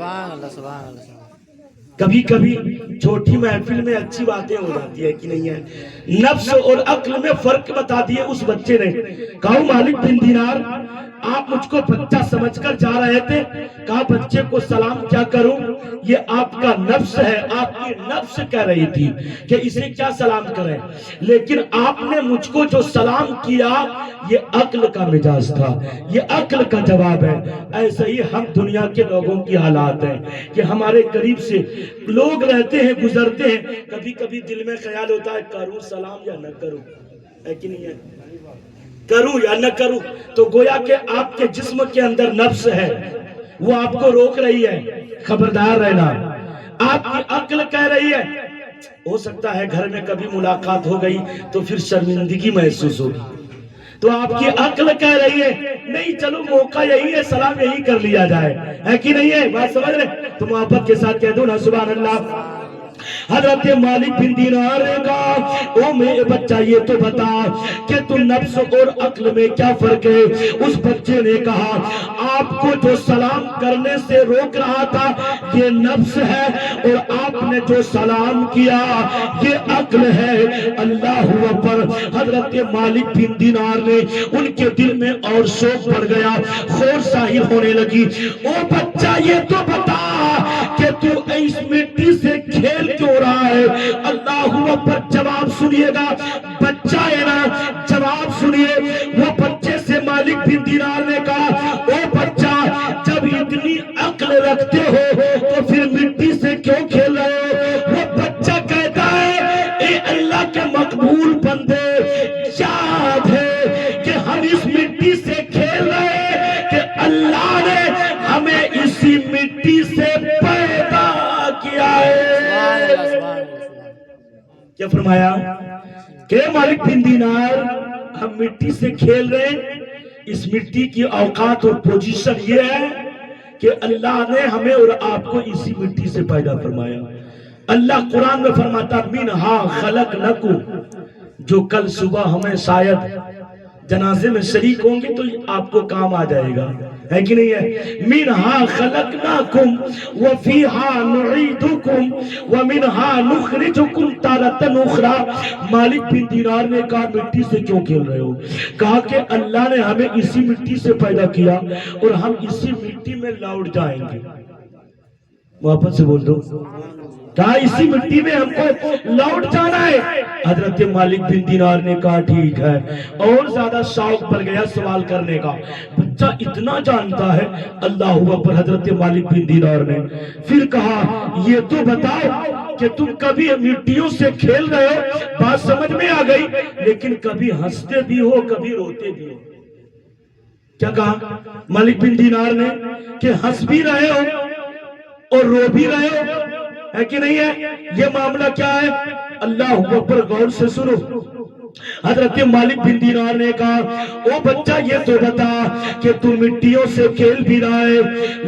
سبحان اللہ سبحان اللہ. کبھی کبھی چھوٹی محفل میں اچھی باتیں ہو جاتی ہے کہ نہیں ہے. نفس اور عقل میں فرق بتا دیے اس بچے نے. کہا مالک بن دینار آپ مجھ کو بچہ سمجھ کر جا رہے تھے. کہا بچے کو سلام کیا کروں, یہ آپ کا نفس ہے, آپ کی نفس کہہ رہی تھی کہ اسے کیا سلام کریں, لیکن آپ نے مجھ کو جو سلام کیا یہ عقل کا مزاج تھا, یہ عقل کا جواب ہے. ایسے ہی ہم دنیا کے لوگوں کی حالات ہیں کہ ہمارے قریب سے لوگ رہتے ہیں, گزرتے ہیں, کبھی کبھی دل میں خیال ہوتا ہے کروں سلام یا نہ کروں, ہے کہ نہیں ہے, کروں یا نہ کروں. تو گویا کہ آپ کے جسم کے اندر نفس ہے, وہ آپ کو روک رہی ہے, خبردار رہنا. آپ کی عقل کہہ رہی ہے, ہو سکتا ہے گھر میں کبھی ملاقات ہو گئی تو پھر شرمندگی محسوس ہوگی, تو آپ کی عقل کہہ رہی ہے نہیں چلو موقع یہی ہے, سلام یہی کر لیا جائے, ہے کہ نہیں ہے, بات سمجھ رہے. تو محبت کے ساتھ کہہ دو نا سبحان اللہ. حضرت مالک بن دینار نے کہا او میرے بچہ یہ تو بتا کہ تو نفس اور عقل میں کیا فرق ہے. اس بچے نے کہا آپ کو جو سلام کرنے سے روک رہا تھا یہ نفس ہے, اور آپ نے جو سلام کیا یہ عقل ہے. اللہ اکبر. حضرت مالک بن دینار نے ان کے دل میں اور شوق بڑھ گیا, خور ظاہر ہونے لگی. او بچہ یہ تو بتا کہ تو اس مٹی سے کھیل کیوں رہا ہے. اللہ اکبر. جواب سنیے گا, بچہ ہے نا, جواب سنیے. وہ بچے سے مالک بن دینار نے کہا او بچہ جب اتنی عقل رکھتے ہو تو پھر مٹی سے کیوں کھیل رہے ہو. وہ بچہ کہتا ہے اے اللہ کے مقبول بندے, یاد ہے کہ ہم اس مٹی سے کھیل رہے ہیں کہ اللہ نے ہمیں اسی مٹی سے پیدا کیا ہے. کیا فرمایا کہ مالک بن دینار ہم مٹی سے کھیل رہے ہیں, اس مٹی کی اوقات اور پوزیشن یہ ہے کہ اللہ نے ہمیں اور آپ کو اسی مٹی سے پیدا فرمایا. اللہ قرآن میں فرماتا منہا خلقنکم, جو کل صبح ہمیں شاید جنازے میں شریک ہوں گے تو آپ کو کام آ جائے گا, ہے کہ نہیں ہے. منہا خلقناکم وفیہا نعیدکم ومنہا نخرجکم تارۃ اخری. مالک بن دینار نے کہا مٹی سے کیوں کھیل رہے ہو. کہا کہ اللہ نے ہمیں اسی مٹی سے پیدا کیا اور ہم اسی مٹی میں لوٹ جائیں گے. واپس سے بول دو, کہا اسی مٹی میں ہم کو لوٹ جانا ہے. حضرت مالک بن دینار نے کہا ٹھیک ہے, اور زیادہ شوق بڑھ گیا سوال کرنے کا. بچہ اتنا جانتا ہے. اللہ اکبر. حضرت مالک بن دینار نے پھر کہا یہ تو بتاؤ کہ تم کبھی مٹیوں سے کھیل رہے ہو, بات سمجھ میں آ گئی, لیکن کبھی ہنستے بھی ہو کبھی روتے بھی ہو. کیا کہا مالک بن دینار نے کہ ہنس بھی رہے ہو اور رو بھی رہے ہو, ہے کہ نہیں ہے, یہ معاملہ کیا ہے. اللہ اکبر. غور سے سنو. حضرت مالک بن دینار نے کہا او بچہ یہ تو بتا کہ تو مٹیوں سے کھیل بھی رہا ہے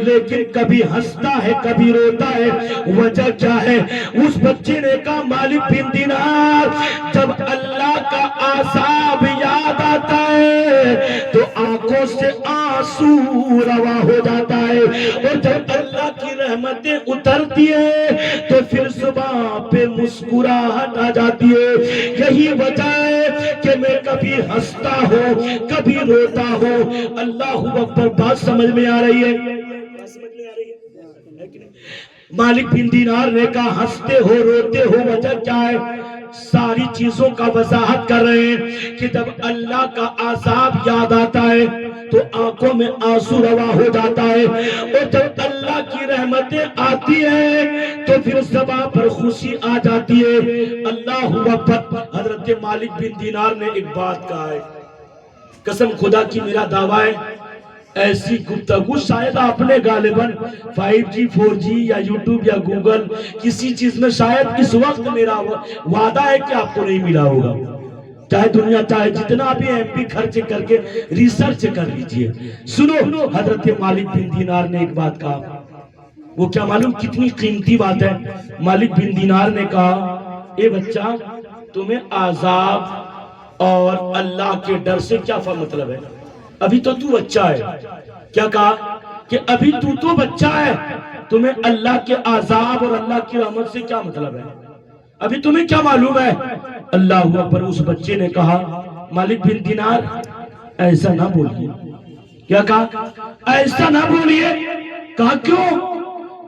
لیکن کبھی ہنستا ہے کبھی روتا ہے, وجہ کیا ہے. اس بچے نے کہا مالک بن دینار جب اللہ کا عذاب یاد آتا ہے تو آنکھوں سے آنسو روا ہو جاتا ہے, اور جب اللہ کی رحمتیں اترتی ہے تو پھر زبان پہ مسکراہٹ آ جاتی ہے. یہی وجہ ہے کہ میں کبھی ہنستا ہوں کبھی روتا ہوں. اللہ اکبر. بات سمجھ میں آ رہی ہے, مالک بن دینار نے کہا ہنستے ہو روتے ہو وجہ کیا ہے. ساری چیزوں کا وضاحت کر رہے ہیں کہ جب اللہ کا عذاب یاد آتا ہے تو آنکھوں میں آنسو روا ہو جاتا ہے, اور جب اللہ کی رحمتیں آتی ہیں تو پھر زبان پر خوشی آ جاتی ہے. اللہ اکبر. حضرت مالک بن دینار نے ایک بات کہا ہے, قسم خدا کی میرا دعویٰ ہے ایسی گفتگو شاید آپ نے غالباً 5G 4G یا یوٹیوب یا گوگل کسی چیز میں شاید اس وقت میرا وعدہ ہے کہ آپ کو نہیں ملا ہوگا. چاہے دنیا چاہے جتنا بھی MP خرچ کر کے ریسرچ کر لیجئے. سنو حضرت مالک بن دینار نے ایک بات کہا, وہ کیا معلوم کتنی قیمتی بات ہے. مالک بن دینار نے کہا اے بچہ تمہیں عذاب اور اللہ کے ڈر سے کیا مطلب ہے. ابھی تو بچہ ہے. کیا کہا کہ ابھی تو بچہ ہے، تمہیں اللہ کے عذاب اور اللہ کی رحمت سے کیا مطلب ہے؟ ابھی تمہیں کیا معلوم ہے؟ اللہ اکبر۔ اس بچے نے کہا مالک بن دینار ایسا نہ بولیے۔ کیا کہا؟ ایسا نہ بولیے۔ کہا کیوں؟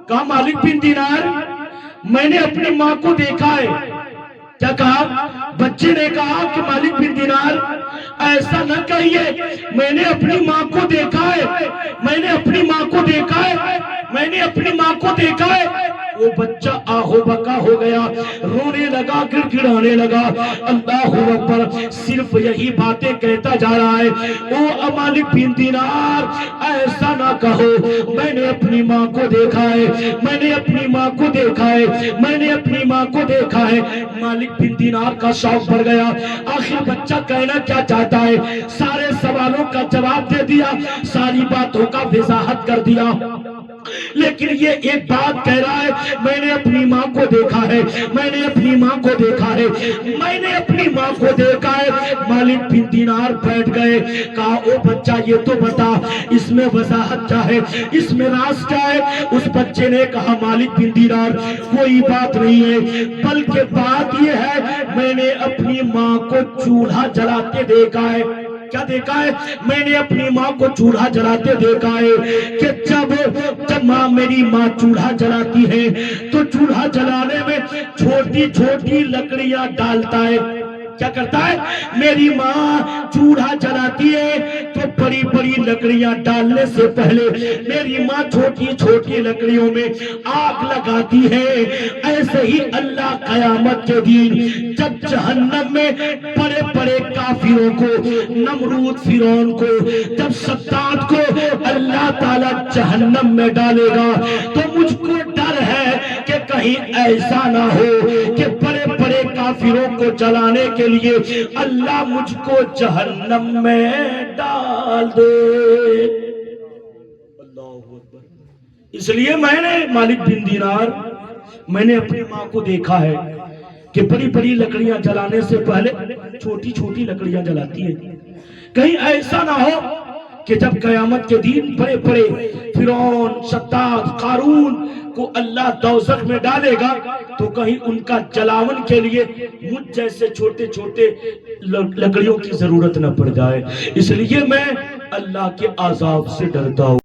کہا مالک بن دینار میں نے اپنی ماں کو دیکھا ہے۔ کیا کہا؟ بچے نے کہا کہ مالک بن دینار ایسا نہ کہیے، میں نے اپنی ماں کو دیکھا ہے، میں نے اپنی ماں کو دیکھا ہے، میں نے اپنی ماں کو دیکھا ہے۔ وہ بچہ آہو بکا ہو گیا، رونے لگا، گڑ گڑانے لگا۔ اللہ اکبر، صرف یہی باتیں کہتا جا رہا ہے، او مالک بن دینار ایسا نہ کہو، میں نے اپنی ماں کو دیکھا ہے، میں نے اپنی ماں کو دیکھا ہے، میں نے اپنی ماں کو دیکھا ہے۔ مالک بن دینار کا شوق بڑھ گیا، آخر بچہ کہنا کیا چاہتا ہے سارے سوالوں کا جواب دے دیا، ساری باتوں کا وضاحت کر دیا، لیکن یہ ایک بات کہہ رہا ہے میں نے اپنی ماں کو دیکھا ہے، میں نے اپنی ماں کو دیکھا ہے، میں نے اپنی ماں کو دیکھا ہے۔ مالک بن دینار بیٹھ گئے، کہا او بچہ یہ تو بتا اس میں وضاحت کیا ہے، اس میں راز کیا ہے؟ اس بچے نے کہا مالک بن دینار کوئی بات نہیں ہے، بلکہ بات یہ ہے میں نے اپنی ماں کو چولہا جلاتے دیکھا ہے۔ کیا دیکھا ہے؟ میں نے اپنی ماں کو چولہا جلاتے دیکھا ہے کہ جب میری ماں چولہا جلاتی ہے تو چولہا جلانے میں چھوٹی چھوٹی لکڑیاں ڈالتا ہے۔ کیا کرتا ہے؟ میری ماں چولہا جلاتی ہے تو بڑی بڑی لکڑیاں ڈالنے سے پہلے میری ماں چھوٹی چھوٹی لکڑیوں میں آگ لگاتی ہے۔ ایسے ہی اللہ قیامت کے دن جب جہنم میں بڑے بڑے کافروں کو، نمرود فرعون کو، جب صداد کو اللہ تعالی جہنم میں ڈالے گا تو مجھ کو ڈر ہے کہ کہیں ایسا نہ ہو کہ بڑے بڑے کافروں کو جلانے کے لیے اللہ مجھ کو جہنم میں ڈال دے۔ اللہ اکبر۔ اس لیے میں نے مالک بن دینار میں نے اپنی ماں کو دیکھا ہے کہ بڑی بڑی لکڑیاں جلانے سے پہلے چھوٹی چھوٹی لکڑیاں جلاتی ہے، کہیں ایسا نہ ہو کہ جب قیامت کے دن بڑے بڑے فرعون، شداد، قارون کو اللہ دوزخ میں ڈالے گا تو کہیں ان کا جلاون کے لیے مجھ جیسے چھوٹے چھوٹے لکڑیوں کی ضرورت نہ پڑ جائے۔ اس لیے میں اللہ کے عذاب سے ڈرتا ہوں۔